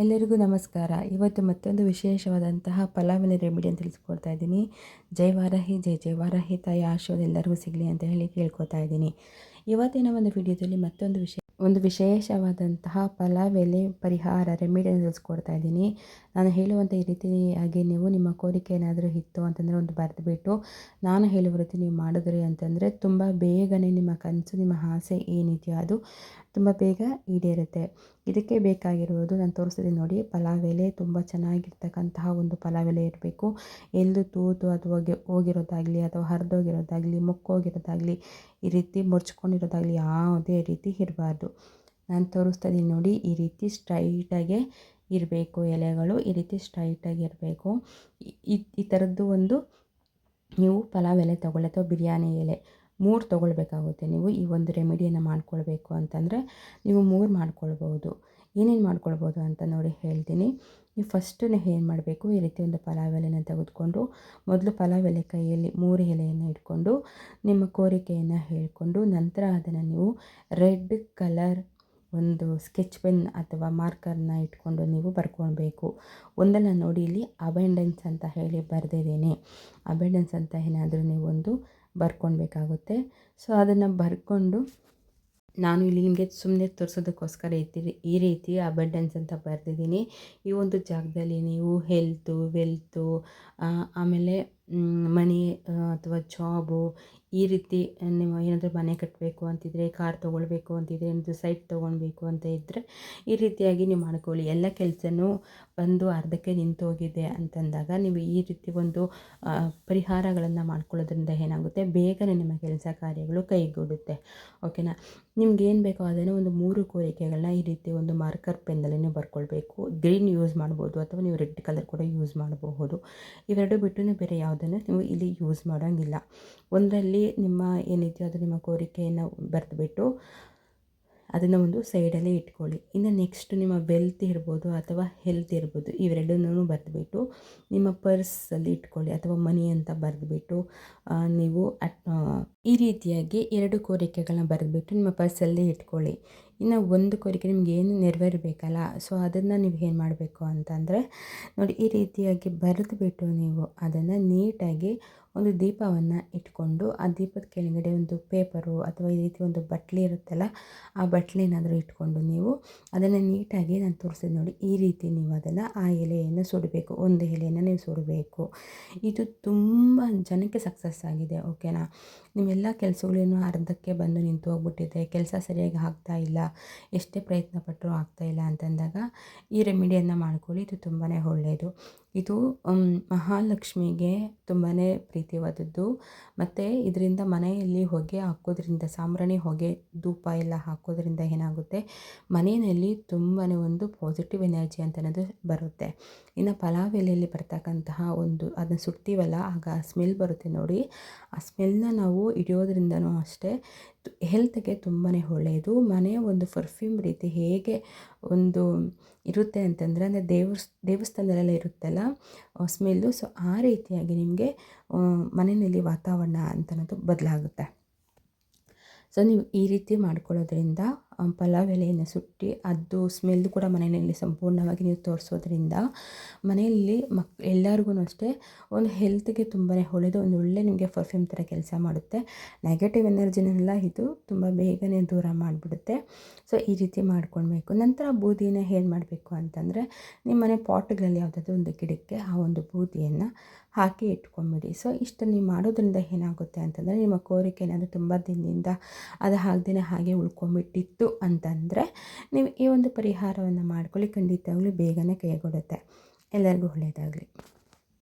ಎಲ್ಲರಿಗೂ ನಮಸ್ಕಾರ. ಇವತ್ತು ಮತ್ತೊಂದು ವಿಶೇಷವಾದಂತಹ ಪಲಾವ್ ರೆಮಿಡಿಯನ್ನು ತಿಳಿಸ್ಕೊಡ್ತಾ ಇದ್ದೀನಿ. ಜೈ ವಾರಾಹಿ, ಜೈ ಜೈ ವಾರಾಹಿ ತಾಯಿ ಆಶೀರ್ವಾದ ಎಲ್ಲರಿಗೂ ಸಿಗಲಿ ಅಂತ ಹೇಳಿ ಕೇಳ್ಕೊತಾ ಇದ್ದೀನಿ. ಇವತ್ತಿನ ಒಂದು ವಿಡಿಯೋದಲ್ಲಿ ಮತ್ತೊಂದು ವಿಶೇಷವಾದಂತಹ ಪಲಾವ್ ಎಲೆ ಪರಿಹಾರ ರೆಮಿಡಿಯನ್ನು ತಿಳಿಸ್ಕೊಡ್ತಾ ಇದ್ದೀನಿ. ನಾನು ಹೇಳುವಂಥ ಈ ರೀತಿಯಾಗಿ ನೀವು ನಿಮ್ಮ ಕೋರಿಕೆ ಏನಾದರೂ ಇತ್ತು ಅಂತಂದರೆ ಒಂದು ಬರೆದುಬಿಟ್ಟು ನಾನು ಹೇಳುವ ರೀತಿ ನೀವು ಮಾಡಿದ್ರಿ ಅಂತಂದರೆ ತುಂಬ ಬೇಗನೆ ನಿಮ್ಮ ಕನಸು, ನಿಮ್ಮ ಆಸೆ ಏನಿದೆಯೋ ಅದು ತುಂಬ ಬೇಗ ಈಡೇರುತ್ತೆ. ಇದಕ್ಕೆ ಬೇಕಾಗಿರುವುದು ನಾನು ತೋರಿಸ್ತಿದ್ದೀನಿ ನೋಡಿ. ಪಲಾವ್ ಎಲೆ ತುಂಬ ಚೆನ್ನಾಗಿರ್ತಕ್ಕಂತಹ ಒಂದು ಪಲಾವ್ ಎಲೆ ಇರಬೇಕು. ಎಲ್ಲೂ ತೂತು ಅಥವಾ ಹೋಗಿರೋದಾಗಲಿ ಅಥವಾ ಹರಿದೋಗಿರೋದಾಗಲಿ ಮುಕ್ಕೋಗಿರೋದಾಗಲಿ ಈ ರೀತಿ ಮುರ್ಚ್ಕೊಂಡಿರೋದಾಗಲಿ ಯಾವುದೇ ರೀತಿ ಇರಬಾರ್ದು. ನಾನು ತೋರಿಸ್ತಾ ಇದ್ದೀನಿ ನೋಡಿ. ಈ ರೀತಿ ಸ್ಟ್ರೈಟಾಗೆ ಇರಬೇಕು ಎಲೆಗಳು, ಈ ರೀತಿ ಸ್ಟ್ರೈಟಾಗಿ ಇರಬೇಕು. ಈ ಥರದ್ದು ಒಂದು ನೀವು ಪಲಾವ್ ಎಲೆ ತೊಗೊಳ್ಳಿ ಅಥವಾ ಬಿರಿಯಾನಿ ಎಲೆ 3 ತೊಗೊಳ್ಬೇಕಾಗುತ್ತೆ. ನೀವು ಈ ಒಂದು ರೆಮಿಡಿಯನ್ನು ಮಾಡ್ಕೊಳ್ಬೇಕು ಅಂತಂದರೆ ನೀವು 3 ಮಾಡ್ಕೊಳ್ಬೋದು. ಏನೇನು ಮಾಡ್ಕೊಳ್ಬೋದು ಅಂತ ನೋಡಿ ಹೇಳ್ತೀನಿ. ನೀವು ಫಸ್ಟು ಏನು ಮಾಡಬೇಕು, ಈ ರೀತಿ ಒಂದು ಪಲಾವ್ ಎಲೆನ ತೆಗೆದುಕೊಂಡು ಮೊದಲು ಪಲಾವ್ ಎಲೆ ಕೈಯಲ್ಲಿ 3 ಎಲೆಯನ್ನು ಇಟ್ಕೊಂಡು ನಿಮ್ಮ ಕೋರಿಕೆಯನ್ನು ಹೇಳಿಕೊಂಡು ನಂತರ ಅದನ್ನು ನೀವು ರೆಡ್ ಕಲರ್ ಒಂದು ಸ್ಕೆಚ್ ಪೆನ್ ಅಥವಾ ಮಾರ್ಕರ್ನ ಇಟ್ಕೊಂಡು ನೀವು ಬರ್ಕೊಳ್ಬೇಕು. ಒಂದನ್ನು ನೋಡಿ ಇಲ್ಲಿ ಅಬೆಂಡೆನ್ಸ್ ಅಂತ ಹೇಳಿ ಬರೆದಿದ್ದೀನಿ. ಅಬೆಂಡೆನ್ಸ್ ಅಂತ ಏನಾದರೂ ನೀವು ಒಂದು ಬರ್ಕೊಳ್ಬೇಕಾಗುತ್ತೆ. ಸೊ ಅದನ್ನು ಬರ್ಕೊಂಡು ನಾನು ಇಲ್ಲಿ ನಿಮಗೆ ಸುಮ್ಮನೆ ತೋರಿಸೋದಕ್ಕೋಸ್ಕರ ಈ ರೀತಿ ಅಬೆಂಡೆನ್ಸ್ ಅಂತ ಬರೆದಿದ್ದೀನಿ. ಈ ಒಂದು ಜಾಗದಲ್ಲಿ ನೀವು ಹೆಲ್ತು, ವೆಲ್ತು, ಆಮೇಲೆ ಮನಿ ಅಥವಾ ಜಾಬು, ಈ ರೀತಿ ನೀವು ಏನಾದರೂ ಮನೆ ಕಟ್ಟಬೇಕು ಅಂತಿದ್ರೆ, ಕಾರ್ ತೊಗೊಳ್ಬೇಕು ಅಂತಿದ್ರೆ, ಏನಾದರೂ ಸೈಟ್ ತೊಗೊಳ್ಬೇಕು ಅಂತ ಇದ್ದರೆ ಈ ರೀತಿಯಾಗಿ ನೀವು ಮಾಡ್ಕೊಳ್ಳಿ. ಎಲ್ಲ ಕೆಲಸನೂ ಬಂದು ಅರ್ಧಕ್ಕೆ ನಿಂತೋಗಿದೆ ಅಂತಂದಾಗ ನೀವು ಈ ರೀತಿ ಒಂದು ಪರಿಹಾರಗಳನ್ನು ಮಾಡ್ಕೊಳ್ಳೋದ್ರಿಂದ ಏನಾಗುತ್ತೆ, ಬೇಗನೆ ನಿಮ್ಮ ಕೆಲಸ ಕಾರ್ಯಗಳು ಕೈಗೂಡುತ್ತೆ. ಓಕೆನಾ. ನಿಮ್ಗೇನು ಬೇಕೋ ಅದನ್ನು ಒಂದು 3 ಕೋರಿಕೆಗಳನ್ನ ಈ ರೀತಿ ಒಂದು ಮಾರ್ಕರ್ ಪೆನ್ನಲ್ಲಿ ನೀವು ಬರ್ಕೊಳ್ಬೇಕು. ಗ್ರೀನ್ ಯೂಸ್ ಮಾಡ್ಬೋದು ಅಥವಾ ನೀವು ರೆಡ್ ಕಲರ್ ಕೂಡ ಯೂಸ್ ಮಾಡಬಹುದು. ಇವೆರಡು ಬಿಟ್ಟು ಬೇರೆ ಯಾವುದನ್ನು ನೀವು ಇಲ್ಲಿ ಯೂಸ್ ಮಾಡೋಂಗಿಲ್ಲ. ಒಂದರಲ್ಲಿ ನಿಮ್ಮ ಏನಿದೆಯೋ ಅದು ನಿಮ್ಮ ಕೋರಿಕೆಯನ್ನು ಬರೆದುಬಿಟ್ಟು ಅದನ್ನು ಒಂದು ಸೈಡಲ್ಲೇ ಇಟ್ಕೊಳ್ಳಿ. ಇನ್ನು ನೆಕ್ಸ್ಟ್ ನಿಮ್ಮ ವೆಲ್ತ್ ಇರ್ಬೋದು ಅಥವಾ ಹೆಲ್ತ್ ಇರ್ಬೋದು, ಇವೆರಡನ್ನೂ ಬರೆದುಬಿಟ್ಟು ನಿಮ್ಮ ಪರ್ಸಲ್ಲಿ ಇಟ್ಕೊಳ್ಳಿ ಅಥವಾ ಮನಿ ಅಂತ ಬರೆದುಬಿಟ್ಟು ನೀವು ಈ ರೀತಿಯಾಗಿ 2 ಕೋರಿಕೆಗಳನ್ನ ಬರೆದುಬಿಟ್ಟು ನಿಮ್ಮ ಪರ್ಸಲ್ಲಿ ಇಟ್ಕೊಳ್ಳಿ. ಇನ್ನು ಒಂದು ಕೋರಿಕೆ ನಿಮ್ಗೆ ಏನು ನೆರವೇರಬೇಕಲ್ಲ, ಸೊ ಅದನ್ನು ನೀವು ಏನು ಮಾಡಬೇಕು ಅಂತಂದರೆ ನೋಡಿ, ಈ ರೀತಿಯಾಗಿ ಬರೆದುಬಿಟ್ಟು ನೀವು ಅದನ್ನು ನೀಟಾಗಿ ಒಂದು ದೀಪವನ್ನು ಇಟ್ಕೊಂಡು ಆ ದೀಪದ ಕೆಳಗಡೆ ಒಂದು ಪೇಪರು ಅಥವಾ ಈ ರೀತಿ ಒಂದು ಬಟ್ಲಿ ಇರುತ್ತಲ್ಲ, ಆ ಬಟ್ಲೇನಾದರೂ ಇಟ್ಕೊಂಡು ನೀವು ಅದನ್ನು ನೀಟಾಗಿ ನಾನು ತೋರಿಸಿದ ನೋಡಿ ಈ ರೀತಿ ನೀವು ಅದನ್ನು ಆ ಎಲೆಯನ್ನು ಸುಡಬೇಕು. ಒಂದು ಎಲೆಯನ್ನು ನೀವು ಸುಡಬೇಕು. ಇದು ತುಂಬ ಜನಕ್ಕೆ ಸಕ್ಸಸ್ ಆಗಿದೆ. ಓಕೆನಾ. ನಿಮ್ಮೆಲ್ಲ ಕೆಲಸಗಳೇನು ಅರ್ಧಕ್ಕೆ ಬಂದು ನಿಂತು ಹೋಗ್ಬಿಟ್ಟಿದೆ, ಕೆಲಸ ಸರಿಯಾಗಿ ಆಗ್ತಾ ಇಲ್ಲ, ಎಷ್ಟೇ ಪ್ರಯತ್ನ ಪಟ್ಟರೂ ಆಗ್ತಾಯಿಲ್ಲ ಅಂತಂದಾಗ ಈ ರೆಮಿಡಿಯನ್ನು ಮಾಡ್ಕೊಳ್ಳಿ. ಇದು ತುಂಬಾ ಒಳ್ಳೆಯದು. ಇದು ಮಹಾಲಕ್ಷ್ಮಿಗೆ ತುಂಬಾ ಪ್ರೀತಿವಾದದ್ದು. ಮತ್ತು ಇದರಿಂದ ಮನೆಯಲ್ಲಿ ಹೊಗೆ ಹಾಕೋದ್ರಿಂದ, ಸಾಂಬ್ರಾಣಿ ಹೊಗೆ ಧೂಪ ಎಲ್ಲ ಹಾಕೋದ್ರಿಂದ ಏನಾಗುತ್ತೆ, ಮನೆಯಲ್ಲಿ ತುಂಬಾ ಒಂದು ಪಾಸಿಟಿವ್ ಎನರ್ಜಿ ಅಂತ ಅನ್ನೋದು ಬರುತ್ತೆ. ಇನ್ನು ಪಲಾವ್ ಎಲೆಯಲ್ಲಿ ಬರ್ತಕ್ಕಂತಹ ಒಂದು ಅದನ್ನು ಸುಡ್ತೀವಲ್ಲ, ಆಗ ಸ್ಮೆಲ್ ಬರುತ್ತೆ ನೋಡಿ. ಆ ಸ್ಮೆಲ್ನ ನಾವು ಹಿಡಿಯೋದ್ರಿಂದನೂ ಅಷ್ಟೇ ಹೆಲ್ತ್ಗೆ ತುಂಬಾ ಒಳ್ಳೆಯದು. ಮನೆಯ ಒಂದು ಪರ್ಫ್ಯೂಮ್ ರೀತಿ ಹೇಗೆ ಒಂದು ಇರುತ್ತೆ ಅಂತಂದರೆ, ಅಂದರೆ ದೇವಸ್ಥಾನದಲ್ಲೆಲ್ಲ ಇರುತ್ತಲ್ಲ ಸ್ಮೆಲ್ಲು, ಸೊ ಆ ರೀತಿಯಾಗಿ ನಿಮಗೆ ಮನೆಯಲ್ಲಿ ವಾತಾವರಣ ಅಂತ ಅನ್ನೋದು ಬದಲಾಗುತ್ತೆ. ಸೊ ನೀವು ಈ ರೀತಿ ಮಾಡ್ಕೊಳ್ಳೋದ್ರಿಂದ ಪಲಾವ್ ಎಲೆಯನ್ನು ಸುಟ್ಟು ಅದು ಸ್ಮೆಲ್ಲು ಕೂಡ ಮನೆಯಲ್ಲಿ ಸಂಪೂರ್ಣವಾಗಿ ನೀವು ತೋರಿಸೋದ್ರಿಂದ ಮನೆಯಲ್ಲಿ ಎಲ್ಲರಿಗೂ ಅಷ್ಟೇ ಒಂದು ಹೆಲ್ತ್ಗೆ ತುಂಬಾ ಒಳ್ಳೆಯದು. ಒಂದು ಒಳ್ಳೆ ನಿಮಗೆ ಪರ್ಫ್ಯೂಮ್ ಥರ ಕೆಲಸ ಮಾಡುತ್ತೆ. ನೆಗೆಟಿವ್ ಎನರ್ಜಿನೆಲ್ಲ ಇದು ತುಂಬ ಬೇಗನೆ ದೂರ ಮಾಡಿಬಿಡುತ್ತೆ. ಸೊ ಈ ರೀತಿ ಮಾಡ್ಕೊಳ್ಬೇಕು. ನಂತರ ಬೂದಿನ ಏನು ಮಾಡಬೇಕು ಅಂತಂದರೆ, ನಿಮ್ಮ ಮನೆ ಪಾಟ್ಗಳಲ್ಲಿ ಯಾವುದಾದ್ರೂ ಒಂದು ಗಿಡಕ್ಕೆ ಆ ಒಂದು ಬೂದಿಯನ್ನು ಹಾಕಿ ಇಟ್ಕೊಂಬಿಡಿ. ಸೊ ಇಷ್ಟು ನೀವು ಮಾಡೋದ್ರಿಂದ ಏನಾಗುತ್ತೆ ಅಂತಂದರೆ, ನಿಮ್ಮ ಕೋರಿಕೆ ಏನಾದರೂ ತುಂಬ ದಿನದಿಂದ ಅದು ಆಗದೇ ಹಾಗೆ ಉಳ್ಕೊಂಬಿಟ್ಟಿತ್ತು ಅಂತಂದರೆ ನೀವು ಈ ಒಂದು ಪರಿಹಾರವನ್ನು ಮಾಡ್ಕೊಳ್ಳಿ. ಖಂಡಿತವಾಗ್ಲೂ ಬೇಗನೆ ಕೈಗೂಡುತ್ತೆ. ಎಲ್ಲರಿಗೂ ಒಳ್ಳೆಯದಾಗಲಿ.